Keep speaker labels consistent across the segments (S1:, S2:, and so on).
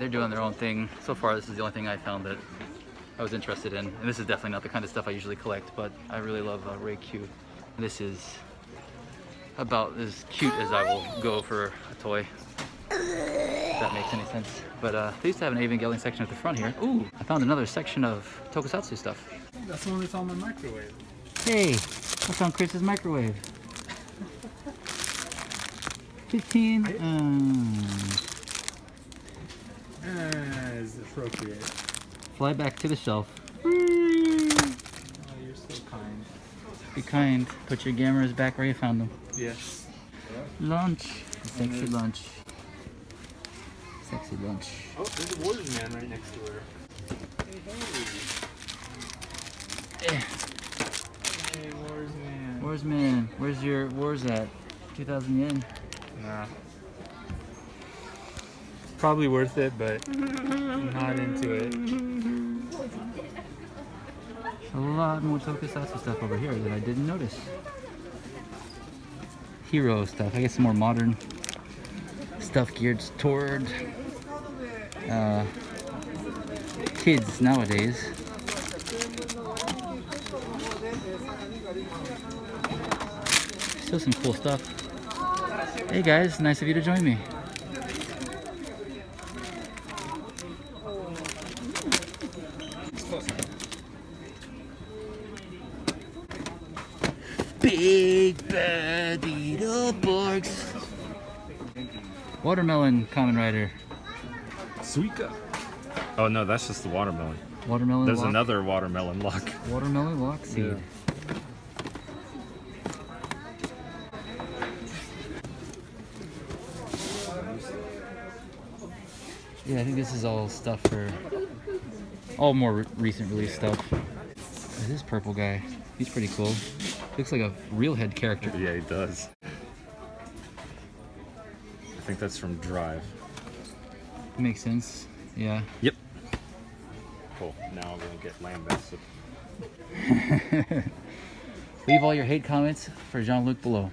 S1: are doing their own thing. So far, this is the only thing I found that I was interested in. And this is definitely not the kind of stuff I usually collect, but I really love Ray Q. This is about as cute as I will go for a toy, if that makes any sense. But they used to have an Evangelion section at the front here. Ooh, I found another section of Tokusatsu stuff.
S2: That's the one that's on my microwave.
S1: Hey, what's on Chris's microwave? 15.
S2: Is appropriate.
S1: Fly back to the shelf.
S2: Oh, you're so kind.
S1: Be kind. Put your cameras back where you found them.
S2: Yes.
S1: Lunch. Sexy lunch. Sexy lunch.
S2: Oh, there's a Warsman right next to her. Hey, hey Warsman.
S1: Warsman. Where's your wars at? 2,000 yen.
S2: Nah. Probably worth it, but I'm not into it.
S1: A lot more Tokusatsu stuff over here that I didn't notice. Hero stuff. I guess some more modern stuff geared toward kids nowadays. Still some cool stuff. Hey guys, nice of you to join me. Big bad Beetleborgs. Watermelon Kamen Rider.
S3: Suika. Oh no, that's just the watermelon.
S1: Watermelon
S3: There's
S1: lock.
S3: another watermelon lock.
S1: Watermelon lock seed.
S3: Yeah.
S1: Yeah, I think this is all stuff for all more recent release stuff. This purple guy, he's pretty cool. Looks like a real head character.
S3: Yeah, he does. I think that's from Drive.
S1: Makes sense. Yeah.
S3: Yep. Cool. Now I'm gonna get lambasted.
S1: Leave all your hate comments for Jean-Luc below.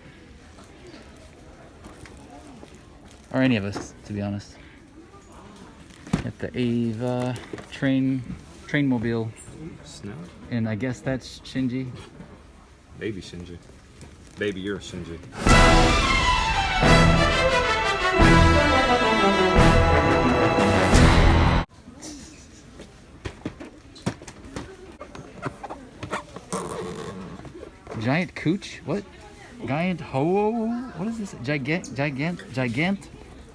S1: Or any of us, to be honest. At the Ava trainmobile.
S3: Snow?
S1: And I guess that's Shinji.
S3: Baby Shinji. Baby, you're Shinji.
S1: Giant cooch? What? Giant ho-ho? What is this? Gigant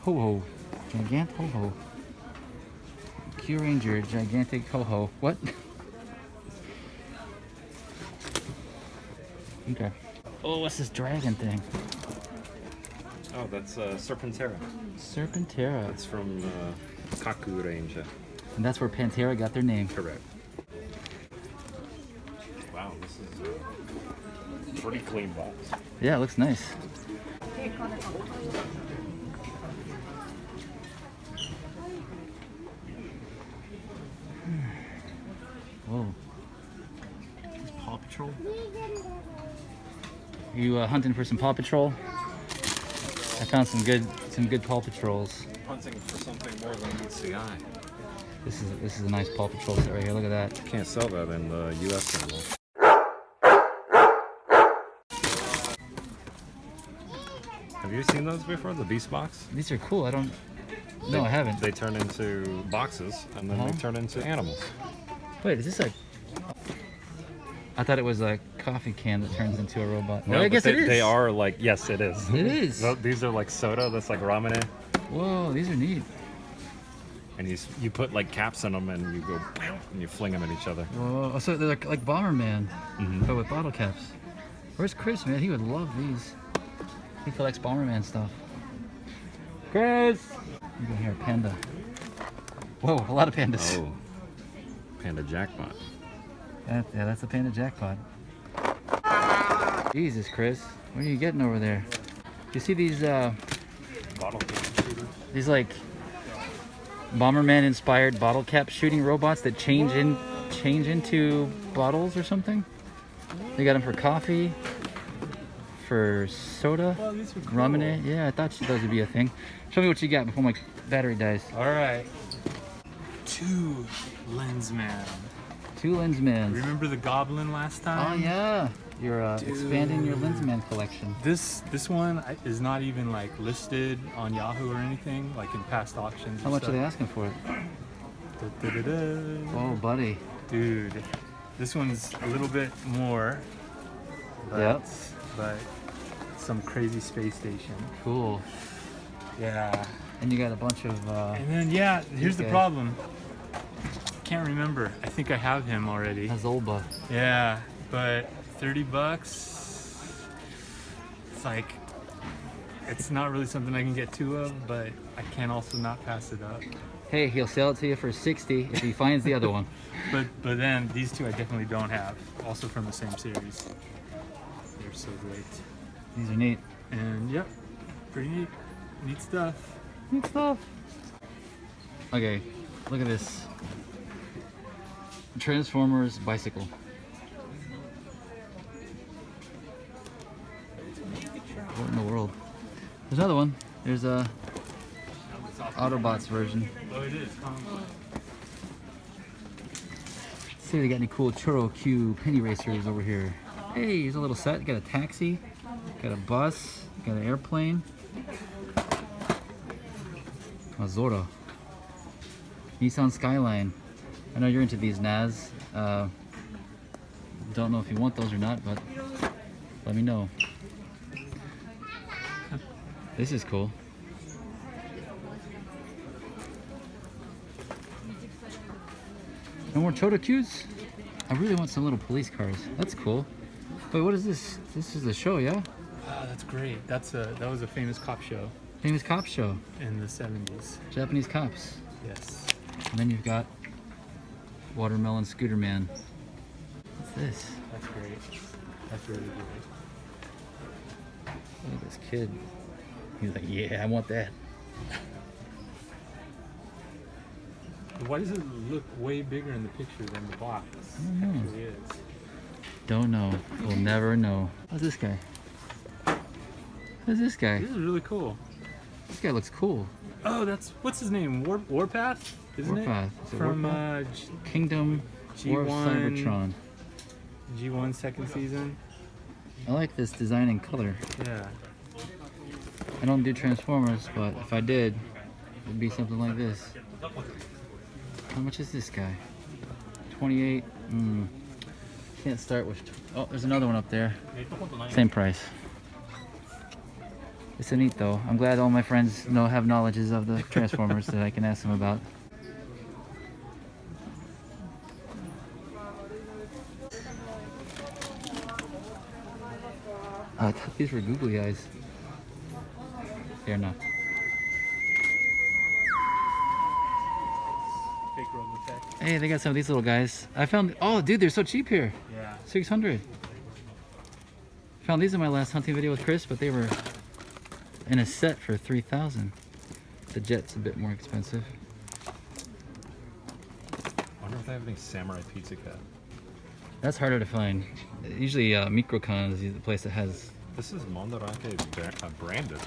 S1: ho-ho. Gigant ho-ho. Q Ranger, gigantic ho-ho. What? Okay. Oh, what's this dragon thing?
S3: Oh, that's Serpentera.
S1: Serpentera.
S3: That's from Kaku Ranger.
S1: And that's where Pantera got their name.
S3: Correct. Wow, this is a pretty clean box.
S1: Yeah, it looks nice. Whoa. Is this Paw Patrol? You hunting for some Paw Patrol? I found some good Paw Patrols.
S3: Hunting for something more than meets the eye.
S1: This is a nice Paw Patrol set right here. Look at that.
S3: Can't sell that in the U.S. anymore. Have you seen those before? The Beast Box?
S1: These are cool. I haven't.
S3: They turn into boxes and then they turn into animals.
S1: Wait, is this a... I thought it was a coffee can that turns into a robot. Well,
S3: No,
S1: I guess it is.
S3: They are like, yes, it is.
S1: It is.
S3: These are like soda. That's like ramen.
S1: Whoa, these are neat.
S3: And you put like caps in them and you go and you fling them at each other.
S1: Whoa, so they're like Bomberman, but with bottle caps. Where's Chris, man? He would love these. He collects Bomberman stuff. Chris! You can hear a panda. Whoa, a lot of pandas.
S3: Oh, panda jackpot.
S1: Yeah, that's a panda jackpot. Jesus, Chris. What are you getting over there? You see these,
S3: Bottle cap shooter.
S1: these like Bomberman inspired bottle cap shooting robots that change into bottles or something? They got them for coffee, for soda,
S2: Well, these are cool.
S1: ramen. Yeah, I thought those would be a thing. Show me what you got before my battery dies.
S2: All right. 2 Lensman.
S1: 2 Lensmans.
S2: Remember the Goblin last time?
S1: Oh yeah, you're expanding your Lensman collection.
S2: This one is not even like listed on Yahoo or anything, like in past auctions.
S1: How much are they asking for it? Oh, buddy.
S2: Dude, this one's a little bit more. But,
S1: Yep.
S2: But some crazy space station.
S1: Cool.
S2: Yeah.
S1: And you got a bunch of.
S2: And then yeah, here's the
S1: guys.
S2: problem. Can't remember. I think I have him already.
S1: Azolba.
S2: Yeah, but $30. It's like, it's not really something I can get 2 of, but I can also not pass it up.
S1: Hey, he'll sell it to you for 60 if he finds the other one.
S2: But then these 2 I definitely don't have. Also from the same series. They're so great.
S1: These are neat.
S2: And yep, pretty neat. Neat stuff.
S1: Neat stuff. Okay, look at this. Transformers bicycle. What in the world? There's another one. There's a Autobots version.
S2: Oh, it is.
S1: Let's see if they got any cool Churro Q penny racers over here. Hey, here's a little set. Got a taxi, got a bus, got an airplane. A Zora. Nissan Skyline. I know you're into these NAS. Don't know if you want those or not, but let me know. This is cool. No more Chodokyus? I really want some little police cars. That's cool. Wait, what is this? This is a show, yeah?
S2: Wow, that's great. That was a famous cop show
S1: Famous cop show.
S2: in the 70s.
S1: Japanese cops.
S2: Yes.
S1: And then you've got Watermelon Scooter Man. What's this?
S2: That's great. That's really great.
S1: Look at this kid. He's like, yeah, I want that.
S2: Why does it look way bigger in the picture than the box
S1: don't know.
S2: actually is?
S1: Don't know. We'll never know. How's this guy? How's this guy?
S2: This is really cool.
S1: This guy looks cool.
S2: Oh, what's his name? Warpath, isn't
S1: Warpath.
S2: it?
S1: Is it
S2: From
S1: Kingdom War of
S2: G1.
S1: Cybertron.
S2: G1 second season.
S1: I like this design and color.
S2: Yeah.
S1: I don't do Transformers, but if I did, it'd be something like this. How much is this guy? 28. Can't start with. Oh, there's another one up there. Same price. It's a neat though. I'm glad all my friends have knowledges of the Transformers that I can ask them about. I thought these were googly eyes. They're not.
S2: Fake Robotech.
S1: Hey, they got some of these little guys. I found. Oh, dude, they're so cheap here.
S2: Yeah.
S1: 600. Found these in my last hunting video with Chris, but they were in a set for 3,000. The jet's a bit more expensive.
S3: I wonder if they have any Samurai Pizza Cat.
S1: That's harder to find. Usually, Microcon is the place that has
S3: This is Mandarake branded.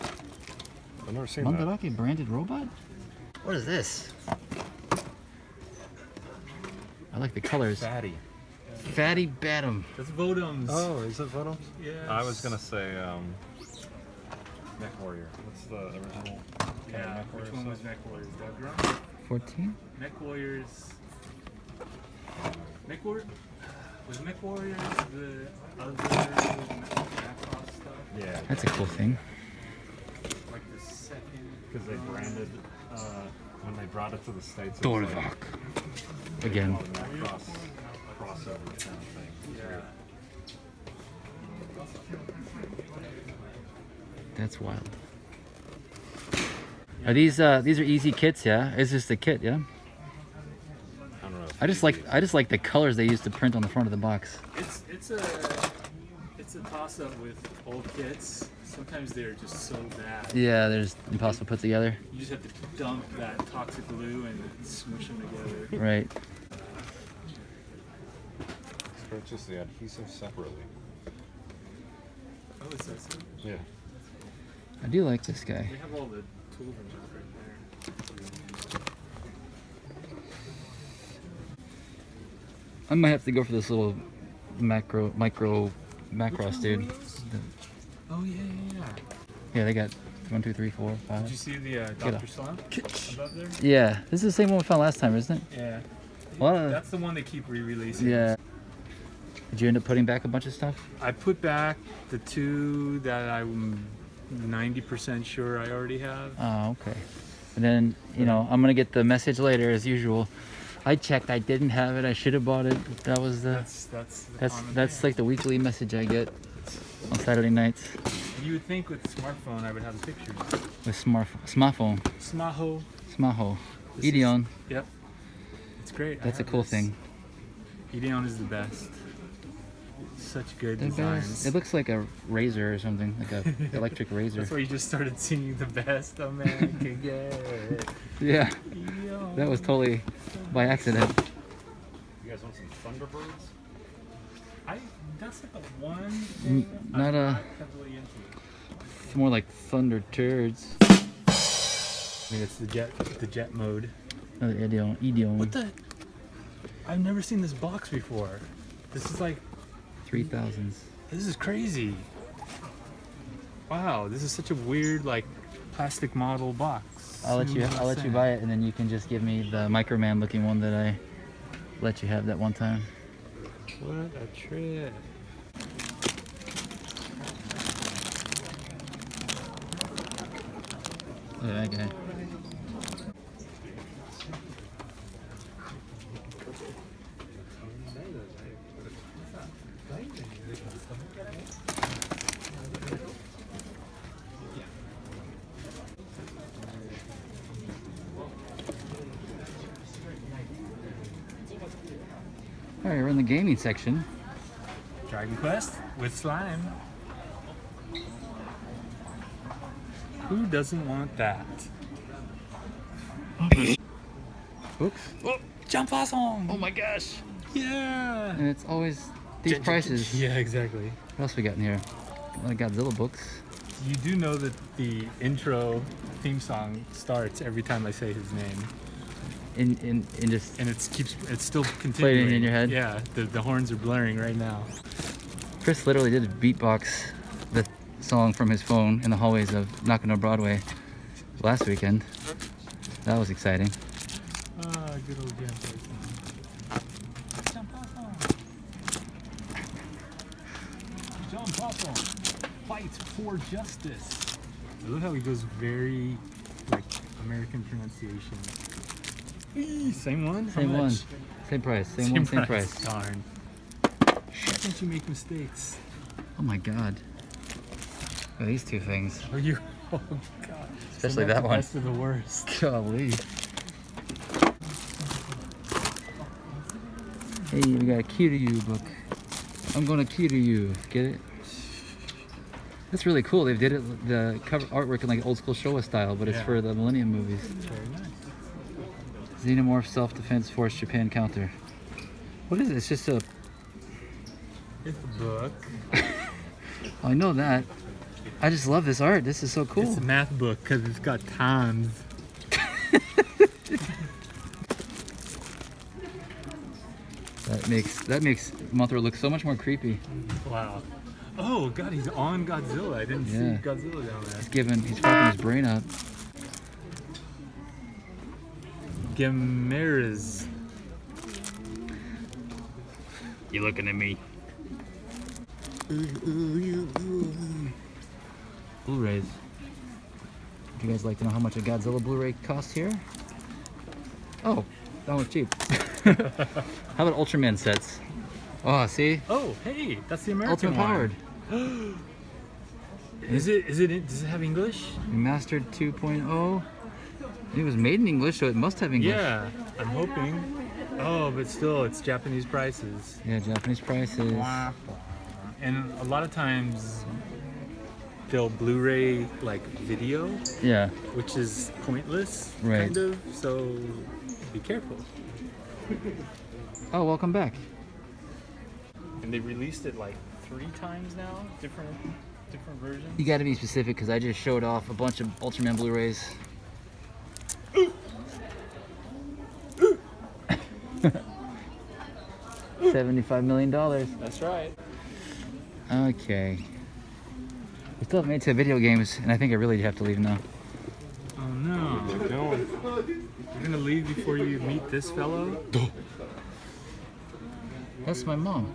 S3: I've never seen
S1: Mandarake branded robot. What is this? I like the colors.
S3: Fatty.
S1: Fatty Batum.
S2: That's Vodom's.
S3: Oh, is it Venom?
S2: Yes.
S3: I was gonna say Mech Warrior. What's the original?
S2: Yeah.
S3: Mech
S2: Which
S3: Warrior
S2: one was
S3: stuff?
S2: Mech Warriors? That drum?
S1: 14.
S2: Mech Warriors. Mech Warriors. Was Mech Warriors the other Macross stuff?
S3: Yeah.
S1: That's a cool thing.
S2: Like the second.
S3: Because they branded when they brought it to the States. It was like
S1: Again.
S3: a Macross crossover kind of thing.
S2: Yeah.
S1: That's wild. Are these are easy kits, yeah? It's just a kit, yeah?
S3: I don't know.
S1: I just like the colors they use to print on the front of the box.
S2: It's a toss up with old kits. Sometimes they're just so bad.
S1: Yeah, there's impossible to put together.
S2: You just have to dump that toxic glue and smush them together.
S1: Right.
S3: Purchase the adhesive separately.
S2: Oh, it says so.
S3: Yeah.
S1: I do like this guy.
S2: They have all the tools and stuff right there.
S1: I might have to go for this little micro Macross, dude.
S2: Oh yeah.
S1: Yeah, they got 1, 2, 3, 4, 5.
S2: Did you see the Dr. Slump above there?
S1: Yeah, this is the same one we found last time, isn't it?
S2: Yeah.
S1: Well,
S2: That's the one they keep re-releasing.
S1: yeah. Did you end up putting back a bunch of stuff?
S2: I put back the 2 that I'm 90% sure I already have.
S1: Oh, okay. And then, you know, I'm gonna get the message later as usual. I checked, I didn't have it, I should have bought it. That was the that's like the weekly message I get on Saturday nights.
S2: You would think with smartphone I would have the pictures.
S1: With smartphone. Smaho. Ideon.
S2: Yep. It's great.
S1: That's a cool thing.
S2: Ideon is the best. Such good
S1: The
S2: designs.
S1: best. It looks like a razor or something, like a electric razor.
S2: That's why you just started singing the best a man can get.
S1: Yeah.
S2: Ideon.
S1: That was totally by accident.
S3: You guys want some Thunderbirds?
S2: That's like the one thing
S1: Not
S2: I'm
S1: a.
S2: heavily into.
S1: It's more like thunder turds.
S2: I mean, it's the jet mode.
S1: Another Ideon.
S2: What the? I've never seen this box before. This is like
S1: 3000s.
S2: This is crazy. Wow, this is such a weird like plastic model box.
S1: I'll let you buy it, and then you can just give me the Microman looking one that I let you have that one time.
S2: What a trip.
S1: Look at that guy. Alright, we're in the gaming section.
S2: Dragon Quest with slime. Who doesn't want that?
S1: Oops.
S2: Oh, jump awesome!
S1: Oh my gosh!
S2: Yeah!
S1: And it's always these prices.
S2: Yeah, exactly.
S1: What else we got in here? A lot of Godzilla books.
S2: You do know that the intro theme song starts every time I say his name.
S1: In just
S2: And it's still continuing.
S1: playing in your head?
S2: Yeah, the horns are blaring right now.
S1: Chris literally did beatbox the song from his phone in the hallways of Knockin' on Broadway last weekend. That was exciting.
S2: Ah, good old jump. Jump awesome! Jump awesome! Fight for justice! I love how he goes very like American pronunciation. Same one? How
S1: Same one.
S2: much?
S1: Same price. Same one, same price.
S2: Darn. Why can't you make mistakes?
S1: Oh my god. Look at these two things.
S2: Are you? Oh god.
S1: Especially
S2: Select
S1: that
S2: the
S1: one.
S2: Best of the worst.
S1: Golly. Hey, we got a Key to You book. I'm gonna key to you. Get it? That's really cool. They did it, the cover artwork in like old school Showa style, but it's
S2: Yeah.
S1: for the Millennium movies.
S2: Very nice.
S1: Xenomorph Self-Defense Force Japan Counter. What is it? It's just a...
S2: It's a book.
S1: I know that. I just love this art. This is so cool.
S2: It's a math book because it's got times.
S1: That makes Mothra look so much more creepy.
S2: Wow. Oh god, he's on Godzilla. I didn't
S1: Yeah.
S2: see Godzilla down there.
S1: He's fucking his brain up.
S2: Gamera's.
S1: You looking at me? Blu-rays. Would you guys like to know how much a Godzilla Blu-ray costs here? Oh, that one's cheap. How about Ultraman sets? Oh, see?
S2: Oh, hey, that's the American
S1: Ultimate Powered.
S2: one. Does it have English?
S1: Remastered 2.0. It was made in English, so it must have English.
S2: Yeah, I'm hoping. Oh, but still, it's Japanese prices.
S1: Yeah, Japanese prices.
S2: And a lot of times they'll Blu-ray like video,
S1: Yeah.
S2: which is pointless,
S1: Right.
S2: kind of. So be careful.
S1: Oh, welcome back.
S2: And they released it like 3 times now, different versions.
S1: You got to be specific because I just showed off a bunch of Ultraman Blu-rays. $75 million.
S3: That's right.
S1: Okay. We still haven't made it to video games, and I think I really have to leave now.
S2: Oh no.
S3: Keep going.
S2: You're gonna leave before you meet this fellow?
S1: That's my mom.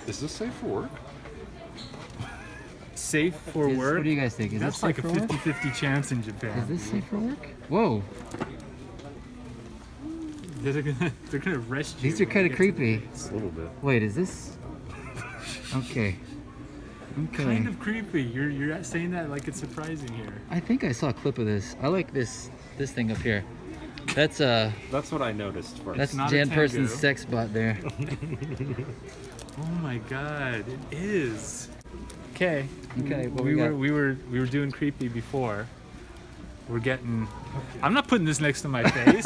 S3: Is this safe for work?
S2: Safe for work?
S1: What do you guys think? Is
S2: That's
S1: this
S2: like
S1: safe
S2: a
S1: for work?
S2: 50-50 chance in
S1: Is
S2: Japan.
S1: this safe for work? Whoa,
S2: They're gonna arrest you.
S1: these are
S2: when
S1: kind
S2: you
S1: of
S2: get to
S1: creepy.
S2: the-
S3: A little bit.
S1: Wait, is this? Okay. Okay.
S2: Kind of creepy. You're saying that like it's surprising here.
S1: I think I saw a clip of this. I like this thing up here. That's
S3: That's what I noticed first.
S1: that's
S2: not a
S1: Jan
S2: tango.
S1: Person's sex bot there.
S2: Oh my god, it is. Okay.
S1: Okay, what
S2: we
S1: we
S2: were
S1: got?
S2: we were doing creepy before. We're getting. I'm not putting this next to my face.